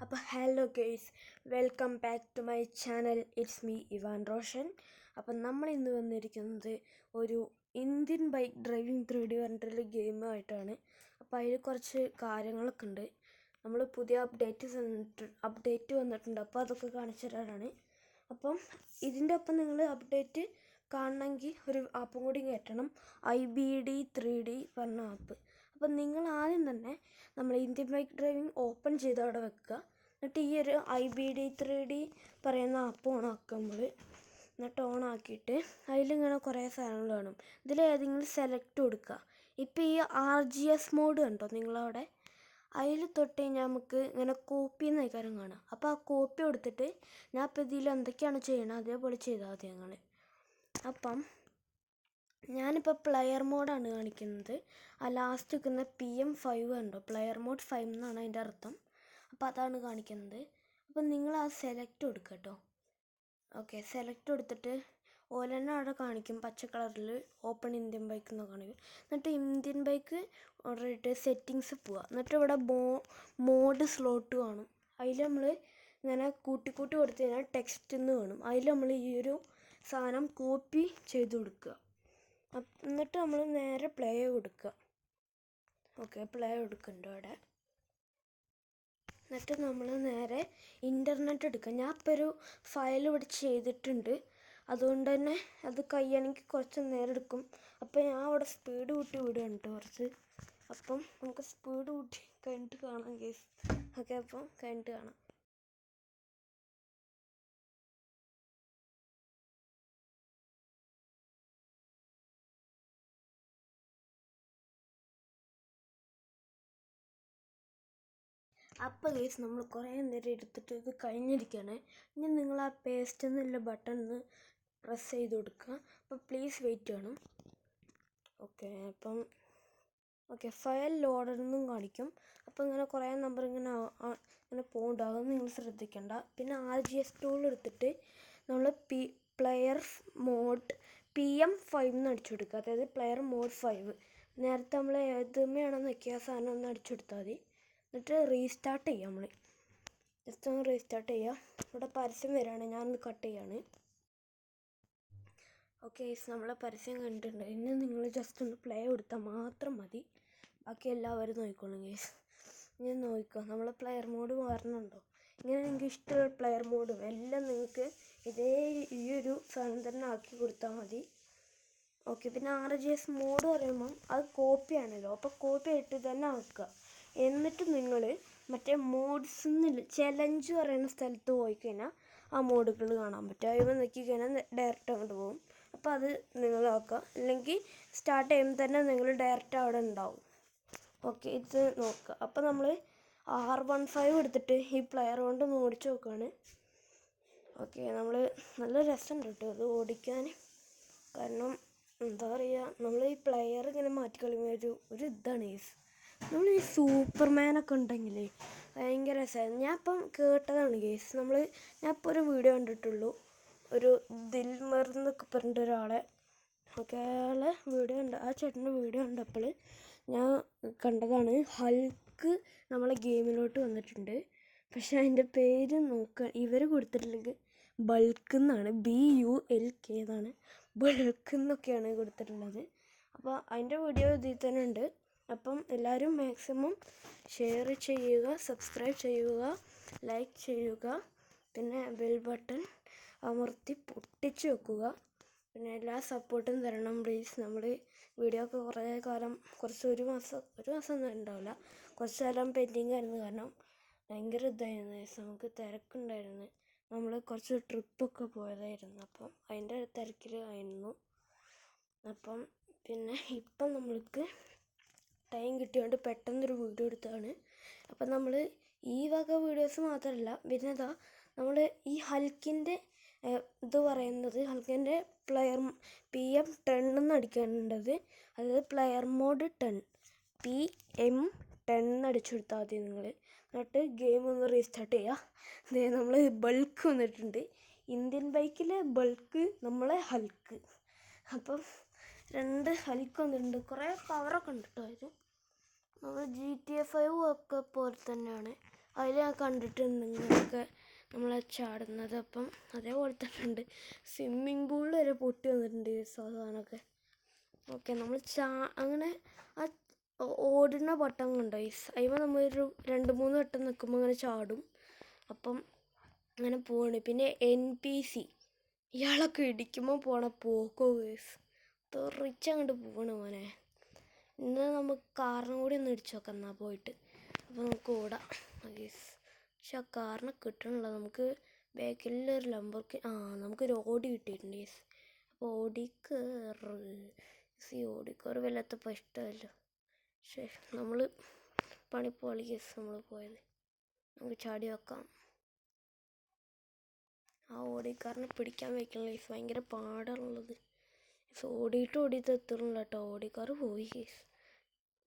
അപ്പോൾ hello guys, welcome back to my channel. It's me Ivan Roshan. അപ്പം നമ്മൾ ഇന്ന് വന്നിരിക്കുന്നത് ഒരു ഇന്ത്യൻ ബൈക്ക് ഡ്രൈവിംഗ് 3D പറഞ്ഞിട്ടുള്ള ഗെയിമായിട്ടാണ്. അപ്പോൾ അതിൽ കുറച്ച് കാര്യങ്ങളൊക്കെ ഉണ്ട്. നമ്മൾ പുതിയ അപ്ഡേറ്റ് വന്നിട്ടുണ്ട്. അപ്പോൾ അതൊക്കെ കാണിച്ചു തരാനാണ്. അപ്പം ഇതിൻ്റെ ഒപ്പം നിങ്ങൾ അപ്ഡേറ്റ് കാണണമെങ്കിൽ ഒരു ആപ്പും കൂടി കയറ്റണം, IBD3D പറഞ്ഞ ആപ്പ്. അപ്പം നിങ്ങൾ ആദ്യം തന്നെ നമ്മൾ ഇന്ത്യൻ ബൈക്ക് ഡ്രൈവിംഗ് ഓപ്പൺ ചെയ്ത് അവിടെ വെക്കുക. എന്നിട്ട് ഈ ഒരു IBD3D പറയുന്ന ആപ്പ് ഓണാക്കുക നമ്മൾ. എന്നിട്ട് ഓണാക്കിയിട്ട് അതിലിങ്ങനെ കുറേ സാധനങ്ങൾ കാണും. ഇതിലേതെങ്കിലും സെലക്ട് കൊടുക്കുക. ഇപ്പോൾ ഈ RGS മോഡ് കണ്ടോ നിങ്ങളവിടെ? അതിൽ തൊട്ട് കഴിഞ്ഞാൽ നമുക്ക് ഇങ്ങനെ കോപ്പി എന്ന കാര്യം കാണാം. അപ്പോൾ ആ കോപ്പി കൊടുത്തിട്ട് ഞാൻ ഇപ്പോൾ ഇതിൽ എന്തൊക്കെയാണ് ചെയ്യണത് അതേപോലെ ചെയ്താൽ മതി ഞങ്ങൾ. അപ്പം ഞാനിപ്പോൾ പ്ലെയർ മോഡാണ് കാണിക്കുന്നത്. ആ ലാസ്റ്റ് നിൽക്കുന്ന PM5 ഉണ്ടോ, പ്ലെയർ മോഡ് 5 എന്നാണ് അതിൻ്റെ അർത്ഥം. അപ്പോൾ അതാണ് കാണിക്കുന്നത്. അപ്പം നിങ്ങൾ ആ സെലക്ട് കൊടുക്കുക കേട്ടോ. ഓക്കെ, സെലക്ട് കൊടുത്തിട്ട് ഓലെന്നെ അവിടെ കാണിക്കും പച്ച കളറിൽ ഓപ്പൺ ഇന്ത്യൻ ബൈക്ക് എന്ന് കാണിക്കും. എന്നിട്ട് ഇന്ത്യൻ ബൈക്ക് ഓൾറെഡി സെറ്റിങ്സ് പോവുക. എന്നിട്ട് ഇവിടെ മോഡ് സ്ലോട്ട് കാണും. അതിൽ നമ്മൾ ഇങ്ങനെ കൂട്ടി കൊടുത്തു കഴിഞ്ഞാൽ ടെക്സ്റ്റ് എന്ന് കാണും. അതിൽ നമ്മൾ ഈ ഒരു സാധനം കോപ്പി ചെയ്ത് കൊടുക്കുക. എന്നിട്ട് നമ്മൾ നേരെ പ്ലേ കൊടുക്കുക. ഓക്കെ, പ്ലേ കൊടുക്കുന്നുണ്ട് അവിടെ. എന്നിട്ട് നമ്മൾ നേരെ ഇൻ്റർനെറ്റ് എടുക്കുക. ഞാൻ ഇപ്പോൾ ഒരു ഫയൽ ഇവിടെ ചെയ്തിട്ടുണ്ട്, അതുകൊണ്ട് തന്നെ അത് കഴിയണമെങ്കിൽ കുറച്ച് നേരം എടുക്കും. അപ്പോൾ ഞാൻ അവിടെ സ്പീഡ് കൂട്ടി വിടുകയാണ് കേട്ടോ കുറച്ച്. അപ്പം നമുക്ക് സ്പീഡ് കൂട്ടി കഴിഞ്ഞിട്ട് കാണാം കേസ്. ഓക്കെ, അപ്പം കഴിഞ്ഞിട്ട് കാണാം. അപ്പോൾ കേസ് നമ്മൾ കുറേ നേരം എടുത്തിട്ട് ഇത് കഴിഞ്ഞിരിക്കുകയാണ്. ഇനി നിങ്ങൾ ആ പേസ്റ്റ് എന്നുള്ള ബട്ടൺ ഒന്ന് പ്രസ് ചെയ്ത് കൊടുക്കുക. അപ്പോൾ പ്ലീസ് വെയിറ്റ് ചെയ്യണം. ഓക്കെ, അപ്പം ഓക്കെ, ഫയൽ ലോഡെന്നും കാണിക്കും. അപ്പോൾ ഇങ്ങനെ കുറേ നമ്പർ ഇങ്ങനെ പോകുന്നുണ്ടാകും, നിങ്ങൾ ശ്രദ്ധിക്കേണ്ട. പിന്നെ RGS ടൂൾ എടുത്തിട്ട് നമ്മൾ പ്ലെയർ മോഡ് PM5 എന്ന് അടിച്ചു കൊടുക്കുക. അതായത് പ്ലെയർ മോഡ് 5. നേരത്തെ നമ്മൾ ഏതുമയാണെന്ന് വെക്കുക സാധനം ഒന്ന് അടിച്ചു കൊടുത്താൽ മതി. എന്നിട്ട് റീസ്റ്റാർട്ട് ചെയ്യാം. നമ്മൾ ജസ്റ്റ് ഒന്ന് റീസ്റ്റാർട്ട് ചെയ്യുക. ഇവിടെ പരസ്യം വരികയാണ്, ഞാനൊന്ന് കട്ട് ചെയ്യാണ്. ഓക്കെ, നമ്മളെ പരസ്യം കണ്ടിട്ടുണ്ട്. ഇനി നിങ്ങൾ ജസ്റ്റ് ഒന്ന് പ്ലേ കൊടുത്താൽ മാത്രം മതി, ബാക്കി എല്ലാവരും നോക്കിക്കോളും ഗേസ്. ഇനി നോക്കിക്കോ, നമ്മൾ പ്ലെയർ മോഡ് മാറണുണ്ടോ. ഇങ്ങനെ നിങ്ങൾക്ക് ഇഷ്ടമുള്ള പ്ലെയർ മോഡും എല്ലാം നിങ്ങൾക്ക് ഈ ഒരു സാധനം തന്നെ ആക്കി കൊടുത്താൽ മതി. ഓക്കെ, പിന്നെ RGS മോഡ് പറയുമ്പം അത് കോപ്പിയാണല്ലോ, അപ്പോൾ കോപ്പി ആയിട്ട് തന്നെ ആക്കുക. എന്നിട്ട് നിങ്ങൾ മറ്റേ മോഡ്സ് എന്നില്ല ചലഞ്ച് പറയുന്ന സ്ഥലത്ത് പോയി കഴിഞ്ഞാൽ ആ മോഡുകൾ കാണാൻ പറ്റും. അതിൽ നോക്കി കഴിഞ്ഞാൽ ഡയറക്റ്റ് അങ്ങോട്ട് പോകും. അപ്പോൾ അത് നിങ്ങൾ നോക്കുക, അല്ലെങ്കിൽ സ്റ്റാർട്ട് ചെയ്യുമ്പോൾ തന്നെ നിങ്ങൾ ഡയറക്റ്റ് അവിടെ ഉണ്ടാവും. ഓക്കെ, ഇത് നോക്കുക. അപ്പോൾ നമ്മൾ R15 എടുത്തിട്ട് ഈ പ്ലെയർ കൊണ്ട് ഒന്ന് ഓടിച്ച് നോക്കുകയാണ്. ഓക്കെ, നമ്മൾ നല്ല രസമുണ്ട് കേട്ടോ അത് ഓടിക്കാൻ. കാരണം എന്താ പറയുക, നമ്മൾ ഈ പ്ലെയർ ഇങ്ങനെ മാറ്റിക്കളയുമ്പോൾ ഒരു ഇതാണ് ഗേസ്. നമ്മൾ ഈ സൂപ്പർമാനൊക്കെ ഉണ്ടെങ്കിൽ ഭയങ്കര രസമായിരുന്നു. ഞാൻ ഇപ്പം കേട്ടതാണ് ഗേസ്. ഞാൻ ഇപ്പോൾ ഒരു വീഡിയോ കണ്ടിട്ടുള്ളൂ, ഒരു ദിൽമർ എന്നൊക്കെ പറഞ്ഞിട്ട് ഒരാളെ. ഓക്കെ, അയാളെ വീഡിയോ ഉണ്ട്, ആ ചേട്ടൻ്റെ വീഡിയോ കണ്ടപ്പോൾ ഞാൻ കണ്ടതാണ്. ഹൾക്ക് നമ്മളെ ഗെയിമിലോട്ട് വന്നിട്ടുണ്ട്. പക്ഷെ അതിൻ്റെ പേര് നോക്കുക, ഇവർ കൊടുത്തിട്ടുള്ളത് ബൾക്ക് എന്നാണ്, BULK എന്നാണ്, ബൾക്ക് എന്നൊക്കെയാണ് കൊടുത്തിട്ടുള്ളത്. അപ്പോൾ അതിൻ്റെ വീഡിയോ ഇതിൽ തന്നെ ഉണ്ട്. അപ്പം എല്ലാവരും മാക്സിമം ഷെയർ ചെയ്യുക, സബ്സ്ക്രൈബ് ചെയ്യുക, ലൈക്ക് ചെയ്യുക, പിന്നെ ബെൽ ബട്ടൺ അമർത്തി പൊട്ടിച്ച് വെക്കുക. പിന്നെ എല്ലാ സപ്പോർട്ടും തരണം പ്ലീസ്. നമ്മൾ വീഡിയോ ഒക്കെ കുറേ കാലം ഒരു മാസം ഒന്നും ഉണ്ടാവില്ല, കുറച്ച് കാലം പെൻഡിങ് ആയിരുന്നു. കാരണം ഭയങ്കര ഇതായിരുന്നു, നമുക്ക് തിരക്കുണ്ടായിരുന്നു. നമ്മൾ കുറച്ച് ട്രിപ്പൊക്കെ പോയതായിരുന്നു, അപ്പം അതിൻ്റെ തിരക്കിൽ ആയിരുന്നു. അപ്പം പിന്നെ ഇപ്പം നമ്മൾക്ക് ടൈം കിട്ടിയോണ്ട് പെട്ടെന്നൊരു വീഡിയോ എടുത്തതാണ്. അപ്പം നമ്മൾ ഈ വക വീഡിയോസ് മാത്രമല്ല, പിന്നെ നമ്മൾ ഈ ഹൾക്കിൻ്റെ ഇത് പറയുന്നത്, ഹൾക്കിൻ്റെ പ്ലെയർ PM10 എന്ന് അടിക്കേണ്ടത്, അതായത് പ്ലെയർ മോഡ് 10 PM10 എന്ന് അടിച്ചു കൊടുത്താൽ മതി നിങ്ങൾ. എന്നിട്ട് ഗെയിം ഒന്ന് റീസ്റ്റാർട്ട് ചെയ്യുക. നമ്മൾ ബൾക്ക് വന്നിട്ടുണ്ട്, ഇന്ത്യൻ ബൈക്കിലെ ബൾക്ക്, നമ്മളെ ഹൾക്ക്. അപ്പം 2 ഹൾക്ക് വന്നിട്ടുണ്ട്. കുറേ പവറൊക്കെ ഉണ്ട് കേട്ടോ അതിൽ. നമ്മൾ GTA 5 ഒക്കെ പോലെ തന്നെയാണ്. അതിൽ ഞാൻ കണ്ടിട്ടുണ്ട് നിങ്ങളൊക്കെ നമ്മളെ ചാടുന്നത്. അപ്പം അതേപോലെ തന്നെ ഉണ്ട് സ്വിമ്മിങ് പൂളിൽ വരെ പൊട്ടി വന്നിട്ടുണ്ട് സാധാരണയൊക്കെ. ഓക്കെ, നമ്മൾ അങ്ങനെ ആ ഓടുന്ന പട്ടം കണ്ടോ അതിപ്പോൾ നമ്മളൊരു 2-3 വട്ടം നിൽക്കുമ്പോൾ അങ്ങനെ ചാടും. അപ്പം അങ്ങനെ പോവാണ്. പിന്നെ NPC ഇയാളൊക്കെ ഇടിക്കുമ്പോൾ പോണ പോക്കോ തെറിച്ചങ്ങോട്ട് പോകണ മോനെ. ഇന്ന് നമുക്ക് കാറിനും കൂടി ഒന്ന് ഇടിച്ചു നോക്കാം എന്നാൽ പോയിട്ട്. അപ്പോൾ നമുക്ക് ഓടാം പക്ഷെ ആ കാറിനെ കിട്ടണല്ലോ. നമുക്ക് ബാക്കിലൊരു ലംബോർഗിനി നമുക്കൊരു ഓടി കിട്ടിയിട്ടുണ്ട് അപ്പോൾ ഓടിക്കാറ് വല്ലാത്തപ്പോൾ ഇഷ്ടമല്ലോ. പക്ഷേ നമ്മൾ പണിപ്പോളി നമ്മൾ പോയത്. നമുക്ക് ചാടി വെക്കാം. ആ ഓടിക്കാരനെ പിടിക്കാൻ വയ്ക്കണില്ല ഭയങ്കര പാടാണുള്ളത്. ഓടിയിട്ട് എത്തണില്ല കേട്ടോ. ഓടിക്കാറ് പോയി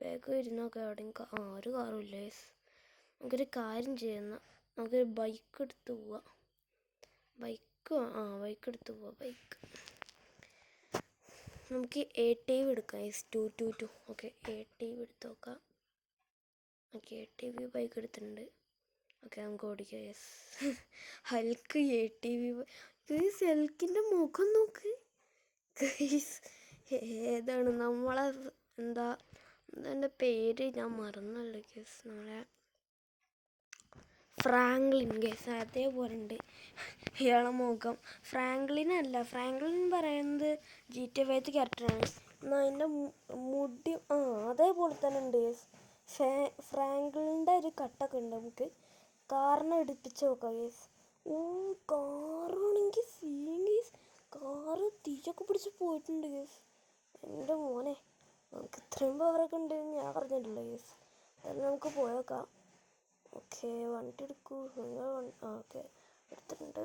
ബാഗ് ഇരുന്നൊക്കെ എവിടെയും ഒരു കാറും ഇല്ല നമുക്കൊരു കാര്യം ചെയ്യുന്ന നമുക്കൊരു ബൈക്ക് എടുത്ത് പോവാം. ബൈക്ക് എടുത്ത് പോവാം. നമുക്ക് ATV എടുക്കാം 222. ഓക്കെ, ATV എടുത്ത് നോക്കാം. ഓക്കെ, ATV ബൈക്ക് എടുത്തിട്ടുണ്ട്. ഓക്കെ, നമുക്ക് ഓടിക്കാം. ഹൽക്ക് ATV. ഹൽക്കിൻ്റെ മുഖം നോക്ക് ഏതാണ് നമ്മളെ എന്താ പേര് ഞാൻ മറന്നല്ലോ നമ്മളെ ഫ്രാങ്ക്ലിൻ അതേപോലെ ഉണ്ട് ഇയാളെ മുഖം. ഫ്രാങ്ക്ലിൻ പറയുന്നത് GTA 5 ക്യാരക്ടറാണ്. എന്നാൽ അതിൻ്റെ മുടി അതേപോലെ തന്നെ ഉണ്ട്. ഫ്രാങ്ക്ലിൻ്റെ ഒരു കട്ടൊക്കെ ഉണ്ട്. നമുക്ക് കാറിനെ എടുപ്പിച്ച് നോക്കാം കാറാണെങ്കിൽ കാറ് തീയൊക്കെ പിടിച്ച് പോയിട്ടുണ്ട് എൻ്റെ മോനെ. നമുക്ക് ഇത്രയും പവറൊക്കെ ഉണ്ട് ഞാൻ അറിഞ്ഞിട്ടില്ല അതായത് നമുക്ക് പോയേക്കാം. ഓക്കെ, വണ്ടി എടുക്കൂ. ഓക്കെ, എടുത്തിട്ടുണ്ട്.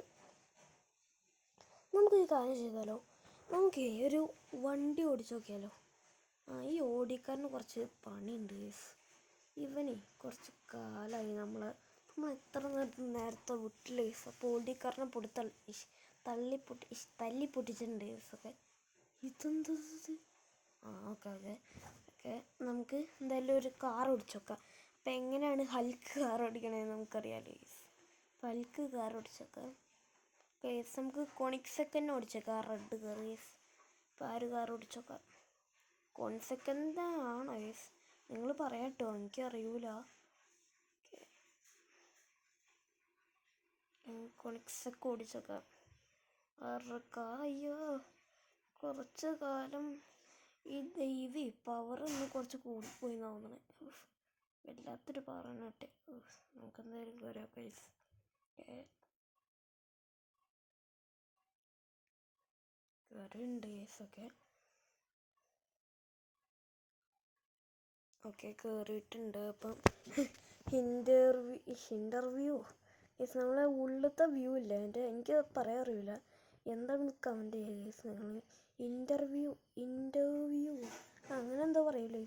നമുക്കൊരു കാര്യം ചെയ്താലോ, നമുക്ക് ഒരു വണ്ടി ഓടിച്ച് നോക്കിയാലോ. ഈ ഓടിക്കാരന് കുറച്ച് പണിയുണ്ട് ഇവനെ കുറച്ച് കാലമായി നമ്മൾ എത്ര നേരത്തെ വിട്ടില്ല അപ്പോൾ ഓടിക്കാരനെ തല്ലി പൊട്ടിച്ചിട്ടുണ്ട് ഒക്കെ. ഇതെന്തത്? ഓക്കെ നമുക്ക് എന്തായാലും ഒരു കാർ ഓടിച്ച് നോക്കാം. അപ്പം എങ്ങനെയാണ് ഹൽക്ക് കാർ ഓടിക്കണതെന്ന് നമുക്കറിയാമല്ലോ ഹൽക്ക് കാർ ഓടിച്ചേക്കാം. നമുക്ക് കൊണിക്സെക്കൻഡ് ഓടിച്ചേക്കാം. റെഡ് കാർ ഇപ്പോൾ ആ ഒരു കാർ ഓടിച്ചേക്കാം. കൊണിക്സെക്കൻഡ് ആണോ നിങ്ങൾ പറയാം കേട്ടോ, എനിക്കറിയൂല. കൊണിക്സൊക്കെ ഓടിച്ചേക്കാം. അയ്യോ, കുറച്ച് കാലം ഈ പവറൊന്ന് കുറച്ച് കൂടിപ്പോയി തോന്നണേ. വല്ലാത്തൊരു പവറാണ്. നമുക്കെന്തായാലും വരാം കയറുണ്ട് ഓക്കെ കയറിയിട്ടുണ്ട്. അപ്പം ഇൻ്റർവ്യൂ നമ്മളെ ഉള്ളിലത്തെ വ്യൂ ഇല്ല എനിക്ക് പറയാൻ അറിയില്ല എന്താണെന്ന് കമൻറ്റ് ചെയ്യുക നിങ്ങൾ. ഇൻ്റർവ്യൂ അങ്ങനെ എന്താ പറയില്ല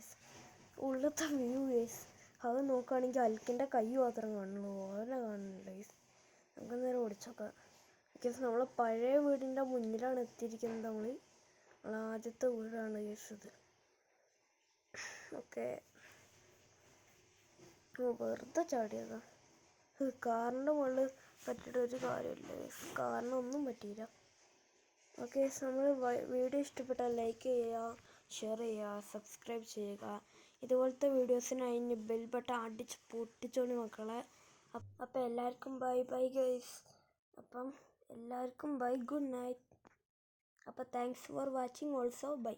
ഉള്ളിലത്തെ വ്യൂ അത് നോക്കുകയാണെങ്കിൽ അൽക്കിൻ്റെ കൈ മാത്രം കാണുള്ളൂ, ഓനെ കാണുന്നില്ല നമുക്ക് നേരെ ഓടിച്ചോക്കാം. നമ്മൾ പഴയ വീടിൻ്റെ മുന്നിലാണ് എത്തിയിരിക്കുന്നത്. നമ്മളെ ആദ്യത്തെ വീടാണ് ഇത്. ഓക്കെ, വെറുതെ ചാടിയതാ. കാറിൻ്റെ മുകളിൽ പറ്റിയിട്ട് ഒരു കാര്യമില്ല, കാറിനൊന്നും പറ്റിയില്ല. ഓക്കെ, നമ്മൾ വീഡിയോ ഇഷ്ടപ്പെട്ടാൽ ലൈക്ക് ചെയ്യുക, ഷെയർ ചെയ്യുക, സബ്സ്ക്രൈബ് ചെയ്യുക. ഇതുപോലത്തെ വീഡിയോസിനായി ബെൽ ബട്ടൺ അടിച്ച് പൊട്ടിച്ചോളി മക്കളെ. അപ്പം എല്ലാവർക്കും ബൈ ഗൈസ്. അപ്പം എല്ലാവർക്കും ബൈ, ഗുഡ് നൈറ്റ്. അപ്പോൾ thanks for watching also. By.